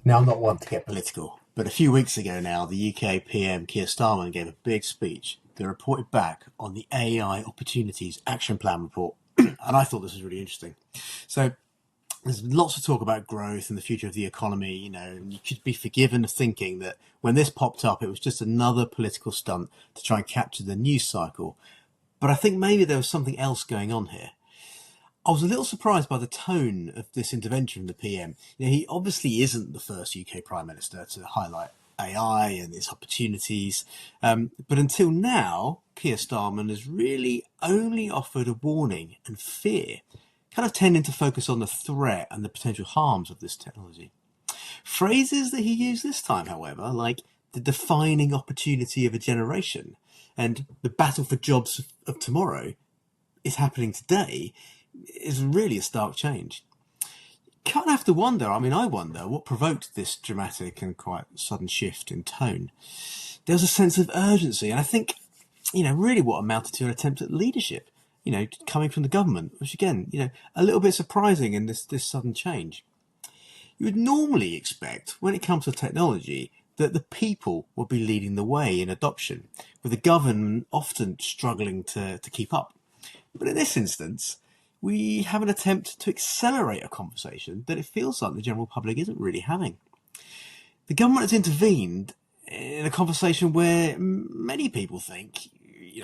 Now, I'm not one to get political, but a few weeks ago now, the UK PM Keir Starmer gave a big speech that reported back on the AI Opportunities Action Plan report. And I thought this was really interesting. So there's lots of talk about growth and the future of the economy, and you could be forgiven of thinking that when this popped up, it was just another political stunt to try and capture the news cycle. But I think maybe there was something else going on here. I was a little surprised by the tone of this intervention from the PM. He obviously isn't the first UK Prime Minister to highlight AI and its opportunities. But until now, Keir Starmer has really only offered a warning and fear, kind of tending to focus on the threat and the potential harms of this technology. Phrases that he used this time, however, like the defining opportunity of a generation and the battle for jobs of tomorrow is happening today, is really a stark change. Kind of have to wonder, I wonder what provoked this dramatic and quite sudden shift in tone. There was a sense of urgency, and I think, really what amounted to an attempt at leadership, coming from the government, which again, a little bit surprising in this sudden change. You would normally expect, when it comes to technology, that the people would be leading the way in adoption, with the government often struggling to keep up. But in this instance, we have an attempt to accelerate a conversation that it feels like the general public isn't really having. The government has intervened in a conversation where many people think,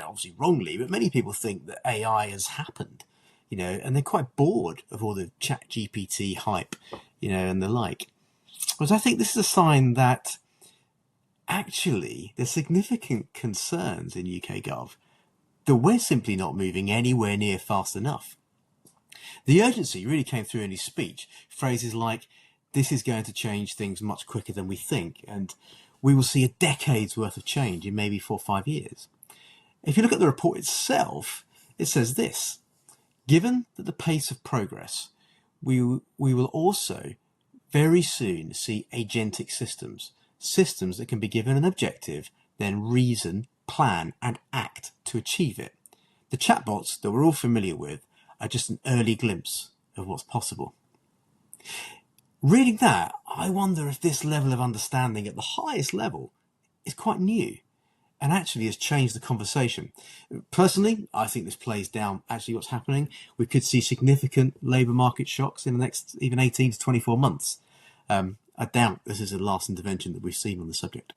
obviously wrongly, but many people think that AI has happened, and they're quite bored of all the chat GPT hype, and the like. Whereas I think this is a sign that actually there's significant concerns in UK Gov that we're simply not moving anywhere near fast enough. The urgency really came through in his speech. Phrases like, this is going to change things much quicker than we think, and we will see a decade's worth of change in maybe 4 or 5 years. If you look at the report itself, it says this: given that the pace of progress, we will also very soon see agentic systems that can be given an objective, then reason, plan, and act to achieve it. The chatbots that we're all familiar with are just an early glimpse of what's possible. Reading that, I wonder if this level of understanding at the highest level is quite new and actually has changed the conversation. Personally, I think this plays down actually what's happening. We could see significant labour market shocks in the next even 18 to 24 months. I doubt this is the last intervention that we've seen on the subject.